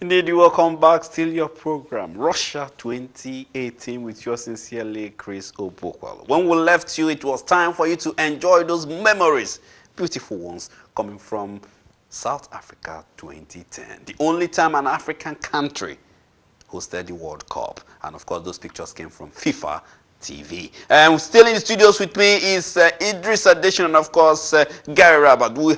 Indeed, welcome back. Still your program, Russia 2018, with yours sincerely, Chris Obokwalo. When we left you, it was time for you to enjoy those memories, beautiful ones, coming from South Africa 2010. The only time an African country hosted the World Cup. And of course, those pictures came from FIFA TV. Still in the studios with me is Idris Addition and of course Gary Rabat. We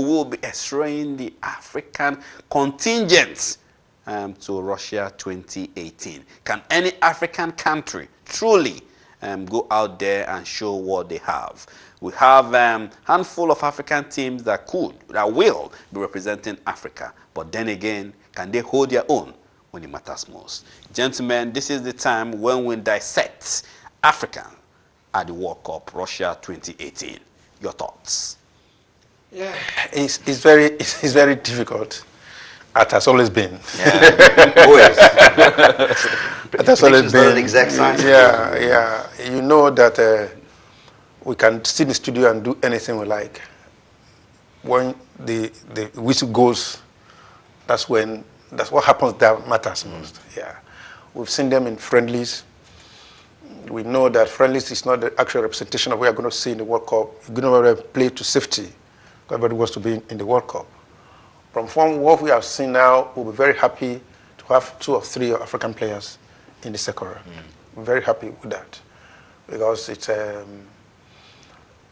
will be extraying the African contingent to Russia 2018. Can any African country truly go out there and show what they have? We have a handful of African teams that will be representing Africa. But then again, can they hold their own when it matters most? Gentlemen, this is the time when we dissect Africa at the World Cup, Russia 2018. Your thoughts? Yeah, it's very difficult. It has always been. Yeah, always. It has always been. Not an exact science. Yeah. You know that we can sit in the studio and do anything we like. When the whistle goes, that's what happens that matters most. Yeah, we've seen them in friendlies. We know that friendlies is not the actual representation of what we're going to see in the World Cup. We're going to play to safety. Everybody wants to be in the World Cup. From what we have seen now, we'll be very happy to have 2 or 3 African players in the second round. We're very happy with that because it's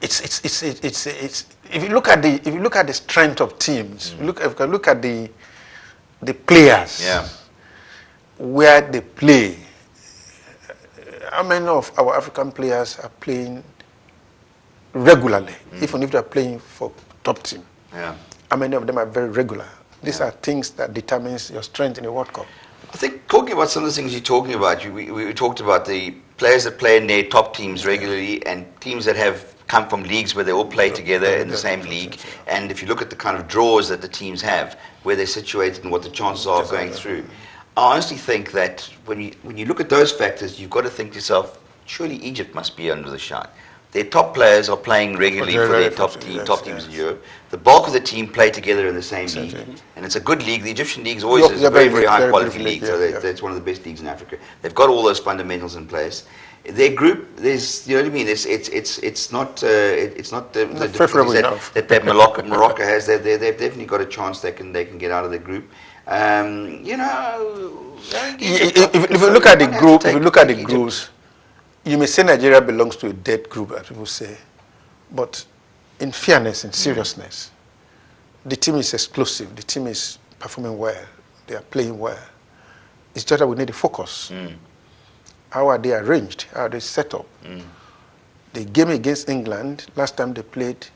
if you look at the strength of teams, if you look at the players, where they play. How many of our African players are playing regularly, even if they're playing for top team? Yeah. How many of them are very regular? These are things that determines your strength in the World Cup. I think talking about some of the things you're talking about, we talked about the players that play in their top teams regularly and teams that have come from leagues where they all play together in the same league. And if you look at the kind of draws that the teams have, where they're situated and what the chances are of going through, I honestly think that when you look at those factors, you've got to think to yourself, surely Egypt must be under the shot. Their top players are playing regularly for their top teams in Europe. The bulk of the team play together in the same league, and it's a good league. The Egyptian league is always a very high quality league, so it's one of the best leagues in Africa. They've got all those fundamentals in place. Their group, there's, you know what I mean. It's not the difficulties that Morocco has. They've definitely got a chance they can get out of the group. If you look at the groups, you may say Nigeria belongs to a dead group, as people say, but in fairness, in seriousness, the team is explosive. The team is performing well. They are playing well. It's just that we need to focus. How are they arranged? How are they set up? The game against England, last time they played,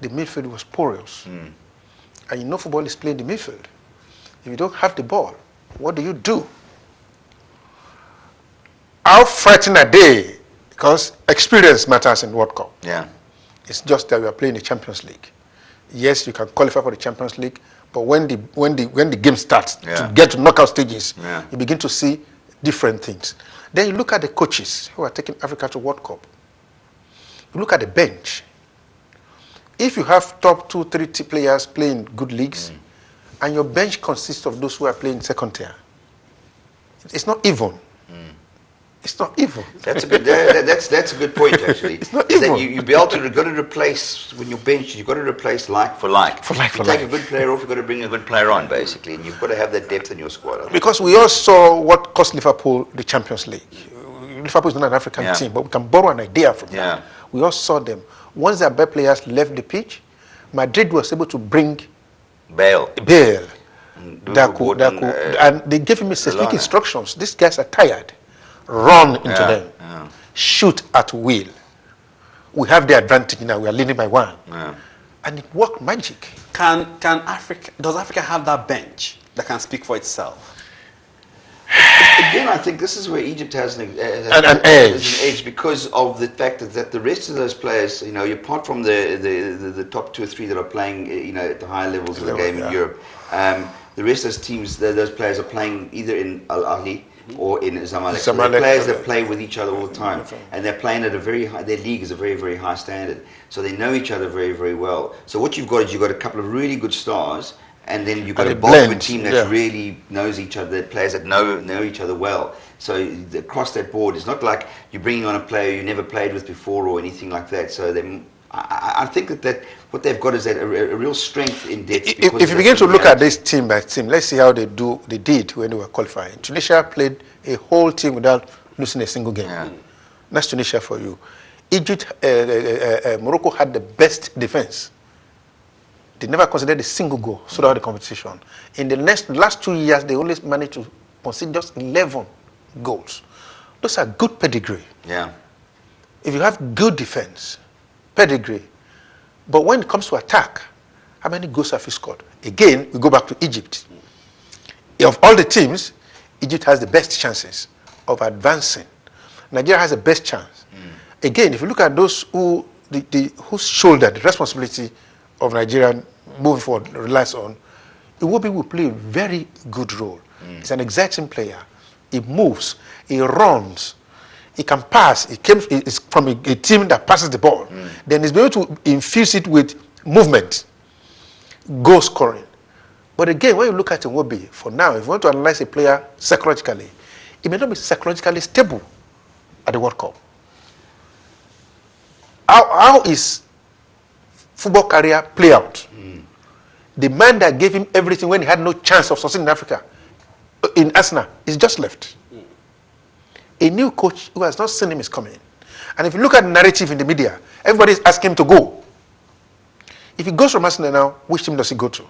the midfield was porous. And you know football is playing the midfield. If you don't have the ball, what do you do? How frightened are they? Because experience matters in World Cup. Yeah. It's just that we are playing the Champions League. Yes, you can qualify for the Champions League, but when the game starts to get to knockout stages, you begin to see different things. Then you look at the coaches who are taking Africa to World Cup. You look at the bench. If you have top 2, 3 players playing good leagues, and your bench consists of those who are playing second tier, it's not even. It's not even. That's a good point, actually. It's not even. You be able to replace, when your bench, you've got to replace like for like. You take a good player off, you've got to bring a good player on, basically, and you've got to have that depth in your squad. Because we all saw what cost Liverpool the Champions League. Liverpool is not an African team, but we can borrow an idea from that. We all saw them. Once their best players left the pitch, Madrid was able to bring Bale, Daku, and they gave him specific instructions. These guys are tired. Run into them. Shoot at will. We have the advantage now. We are leading by 1. And it worked magic. Does Africa have that bench that can speak for itself? Again, I think this is where Egypt has an edge because of the fact that the rest of those players, apart from the top 2 or 3 that are playing, at the higher levels of the game in Europe, the rest of those teams, those players are playing either in Al Ahly or in Zamalek. So they're players that play with each other all the time, and they're playing at a very high. Their league is a very, very high standard, so they know each other very, very well. So what you've got is a couple of really good stars and then you've got And a it bulk of a blends, team that yeah. really knows each other, players that know each other well. So across that board, it's not like you're bringing on a player you never played with before or anything like that. So I think that what they've got is that a real strength in depth. If you begin to look at this team by team, let's see how they did when they were qualifying. Tunisia played a whole team without losing a single game. Yeah. That's Tunisia for you. Egypt, Morocco had the best defense. They never considered a single goal throughout the competition. In the last 2 years, they only managed to concede just 11 goals. Those are good pedigree. Yeah. If you have good defense, pedigree, but when it comes to attack, how many goals have you scored? Again, we go back to Egypt. Of all the teams, Egypt has the best chances of advancing. Nigeria has the best chance. Again, if you look at those whose shoulder the responsibility of Nigeria moving forward relies on, Iwobi will play a very good role. He's an exciting player. He moves, he runs, he can pass. He's from a team that passes the ball. Then he's able to infuse it with movement, goal scoring. But again, when you look at Iwobi, for now, if you want to analyze a player psychologically, it may not be psychologically stable at the World Cup. How is football career play out? The man that gave him everything when he had no chance of succeeding in Africa, in Arsenal, is just left. A new coach who has not seen him is coming. And if you look at the narrative in the media, everybody is asking him to go. If he goes from Arsenal now, which team does he go to?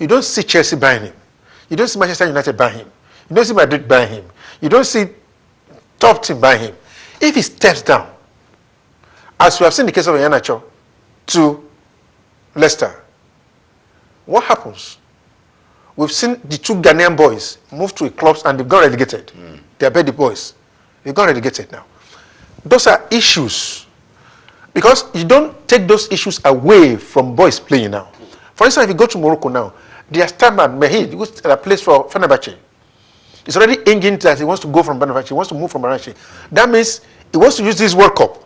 You don't see Chelsea buying him. You don't see Manchester United buying him. You don't see Madrid buying him. You don't see top team buying him. If he steps down, as we have seen the case of Iheanacho to Leicester, what happens? We've seen the two Ghanaian boys move to clubs and they've got relegated. They're Betty boys. They've got relegated now. Those are issues. Because you don't take those issues away from boys playing now. For instance, if you go to Morocco now, their standard, Mehid, who plays for Fenerbahce, is already engaged that he wants to go from Fenerbahce, he wants to move from Fenerbahce. That means he wants to use this World Cup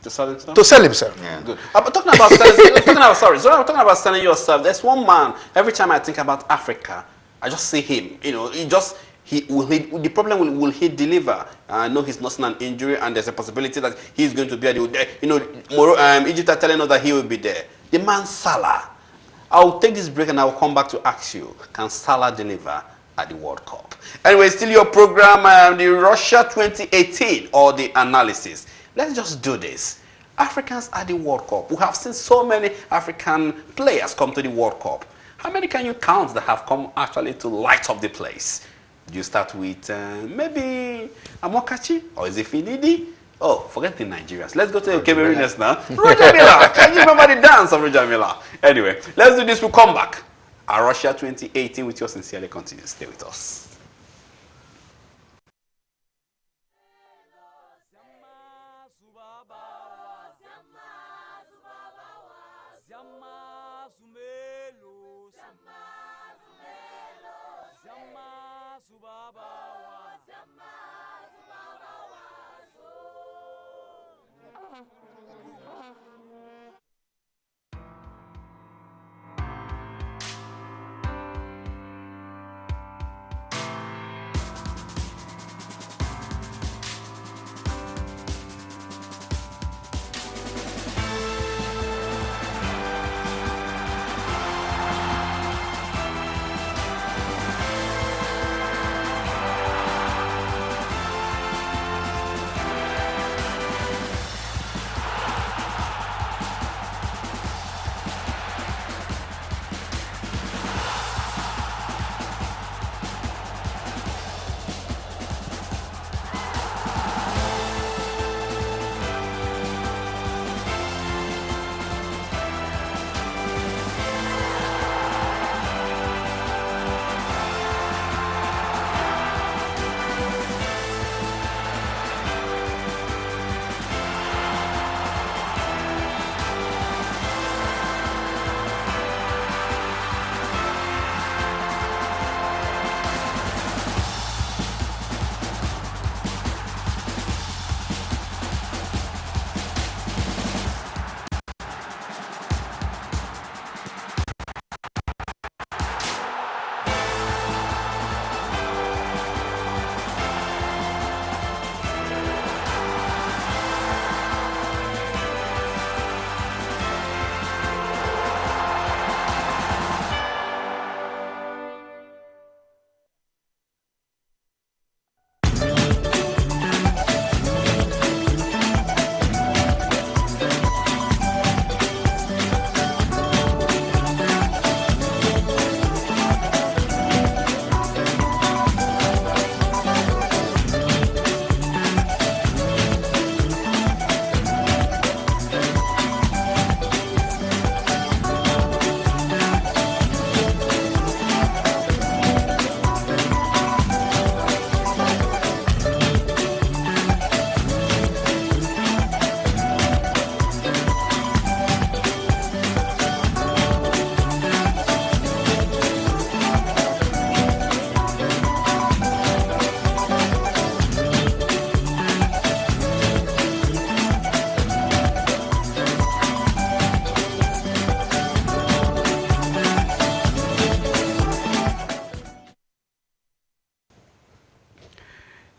To sell himself? to sell himself. Yeah. Good. But talking about talking about selling yourself, there's one man, every time I think about Africa, I just see him. You know, the problem will he deliver? I know he's nursing an injury, and there's a possibility that he's going to be at the, Egypt are telling us that he will be there. The man Salah. I'll take this break and I'll come back to ask you, can Salah deliver at the World Cup? Anyway, still your program, the Russia 2018, or the analysis. Let's just do this. Africans at the World Cup. We have seen so many African players come to the World Cup. How many can you count that have come actually to light up the place? Do you start with maybe Amokachi, or is it Finidi? Oh, forget the Nigerians. Let's go to the Cameroonians now. Roger Miller. Can you remember the dance of Roger Miller? Anyway, let's do this. We'll come back. Our Russia 2018 with yours sincerely continues. Stay with us.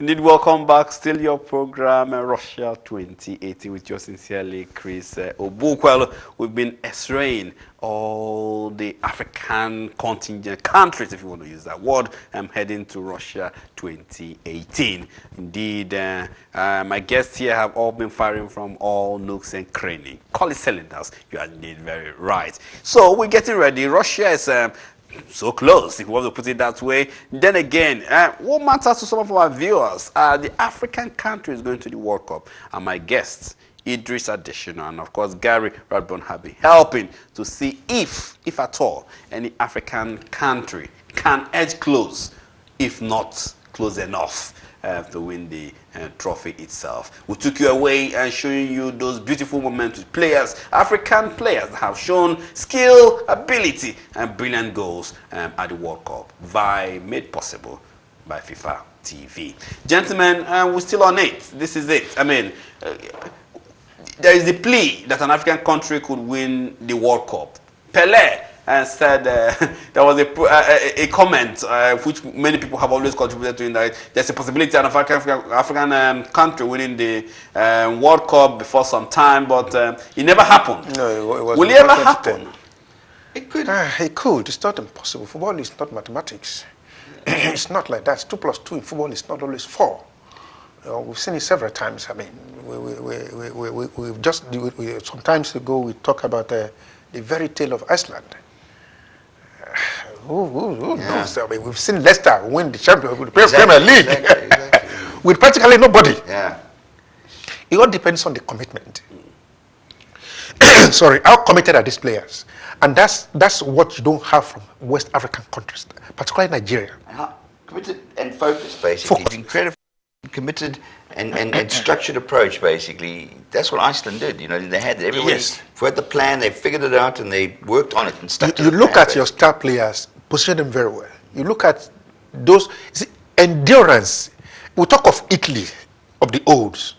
Indeed, welcome back. Still your program, Russia 2018, with yours sincerely, Chris Obukwelu. We've been x-raying all the African contingent countries, if you want to use that word, heading to Russia 2018. Indeed, my guests here have all been firing from all nooks and crannies. Call it cylinders. You are indeed very right. So we're getting ready. Russia is so close, if you want to put it that way. Then again, what matters to some of our viewers are the African countries going to the World Cup. And my guests, Idris Adesina and of course Gary Radburn, have been helping to see if at all, any African country can edge close, if not close enough, to win the trophy itself. We took you away and showing you those beautiful moments with players, African players that have shown skill, ability, and brilliant goals at the World Cup, made possible by FIFA TV. Gentlemen, we're still on it. This is it. I mean, there is the plea that an African country could win the World Cup. Pelé said there was a comment which many people have always contributed to, in that there's a possibility of an African country winning the World Cup before some time, but it never happened. No, it was. Will it ever happen? It could. It could. It's not impossible. Football is not mathematics. It's not like that. 2 + 2 in football is not always 4. We've seen it several times. I mean, some time ago we talk about the very tale of Iceland. Who knows? I mean, we've seen Leicester win the Premier League with practically nobody. Yeah. It all depends on the commitment. Sorry, how committed are these players? And that's what you don't have from West African countries, particularly Nigeria. How committed and focused, basically. It's incredibly committed and structured approach, basically. That's what Iceland did. You know, they had everybody had the plan, they figured it out, and they worked on it and stuck to You the look plan, at your star players, position them very well. You look at those endurance. We talk of Italy, of the olds.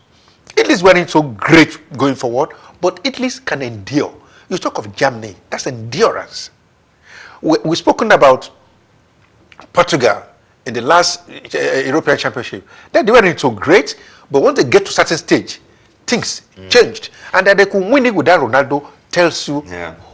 Italy's weren't so great going forward, but Italy can endure. You talk of Germany, that's endurance. We've spoken about Portugal in the last European Championship. They weren't so great, but once they get to a certain stage, things changed. And that they could win it without Ronaldo tells you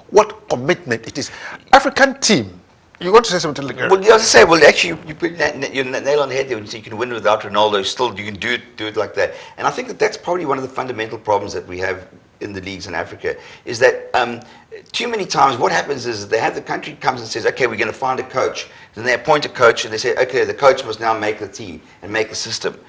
what commitment it is. African team, you want to say something like that? Well, you have to say, well, actually, you put your nail on the head there when you say you can win without Ronaldo. Still, you can do it like that. And I think that's probably one of the fundamental problems that we have in the leagues in Africa, is that too many times what happens is they have the country comes and says, okay, we're going to find a coach. Then they appoint a coach and they say, okay, the coach must now make the team and make the system.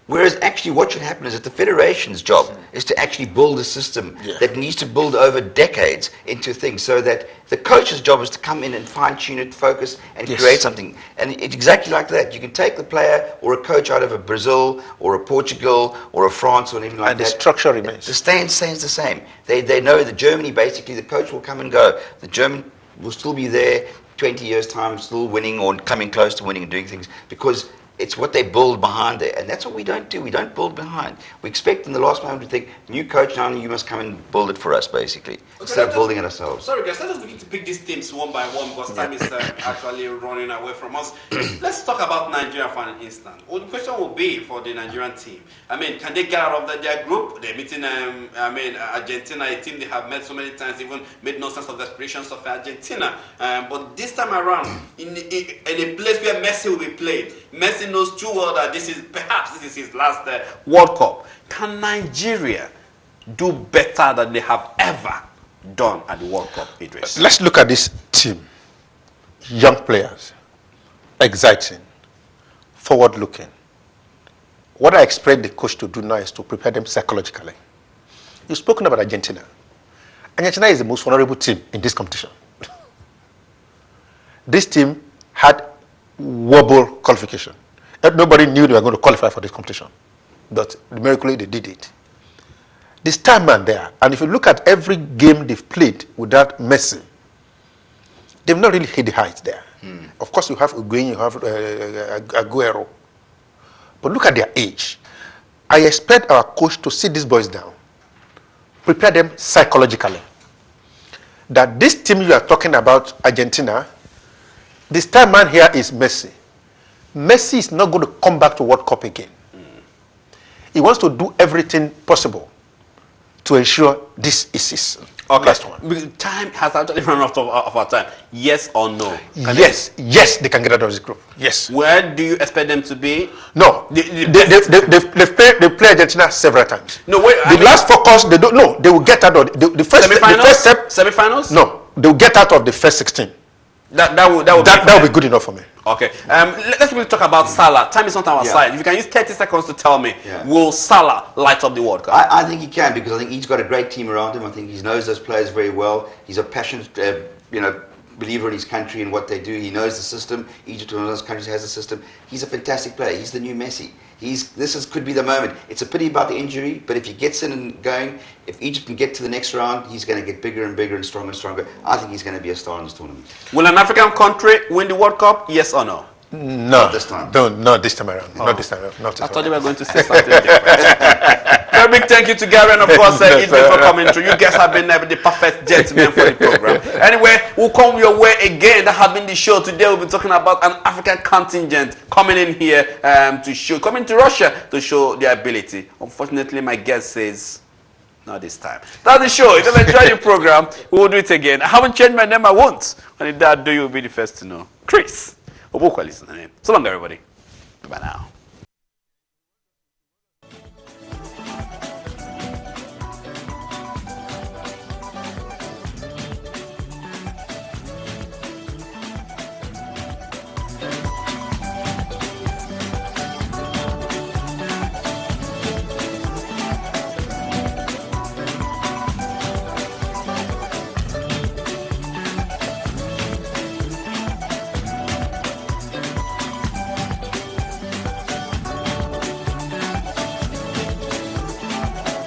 Whereas actually what should happen is that the federation's job is to actually build a system that needs to build over decades into things, so that the coach's job is to come in and fine-tune it, focus, and create something. And it's exactly like that. You can take the player or a coach out of a Brazil or a Portugal or a France or anything like that. And the structure remains. The stays the same. They know that Germany, basically, the coach will come and go. The German will still be there 20 years' time, still winning or coming close to winning and doing things, because it's what they build behind there. And that's what we don't do. We don't build behind. We expect in the last moment to think, new coach, now you must come and build it for us, basically, instead of building it ourselves. Sorry, guys, let us begin to pick these teams one by one, because time is actually running away from us. Let's talk about Nigeria for an instant. Well, the question will be for the Nigerian team. I mean, can they get out of their group? They're meeting, Argentina, a team they have met so many times, even made no sense of the aspirations of Argentina. But this time around, in a place where Messi will be played, Messi knows too well that this is his last World Cup. Can Nigeria do better than they have ever done at the World Cup, Idris? Let's look at this team. Young players, exciting, forward-looking. What I expect the coach to do now is to prepare them psychologically. You've spoken about Argentina. Argentina is the most vulnerable team in this competition. This team had wobble qualification. Nobody knew they were going to qualify for this competition, but miraculously they did it. The star man there, and if you look at every game they've played without Messi, they've not really hit the heights there. Of course, you have Uguin, you have Aguero, but look at their age. I expect our coach to sit these boys down, prepare them psychologically, that this team you are talking about, Argentina, the star man here is Messi. Messi is not going to come back to World Cup again. He wants to do everything possible to ensure this is his last one. Time has actually run out of our time. Yes or no? Yes, they can get out of this group. Yes. Where do you expect them to be? No, they've played Argentina several times. No, wait. The last focus, they don't. No, they will get out of the first step. Semi-finals? No, they will get out of the first 16. That would be good enough for me. Okay. Let's really talk about Salah. Time is not on our side. If you can use 30 seconds to tell me, will Salah light up the World Cup? I think he can, because I think he's got a great team around him. I think he knows those players very well. He's a passionate, believer in his country and what they do. He knows the system. Egypt, one of those countries, has a system. He's a fantastic player. He's the new Messi. Could be the moment. It's a pity about the injury, but if he gets in and going, if Egypt can get to the next round, he's going to get bigger and bigger and stronger and stronger. I think he's going to be a star in this tournament. Will an African country win the World Cup? Yes or no? No, not this time. Not this time around. Not this time around. I thought you were going to say something different. Very big thank you to Gary and of course Idris for coming through. You guys have been the perfect gentlemen for the program. Anyway, we'll come your way again. That has been the show today. We'll be talking about an African contingent coming in here coming to Russia to show their ability. Unfortunately, my guest says not this time. That's the show. If you enjoyed the program, we will do it again. I haven't changed my name. I won't. And if that do, you'll be the first to know. Chris Obukwali is the name. So long, everybody. Bye now.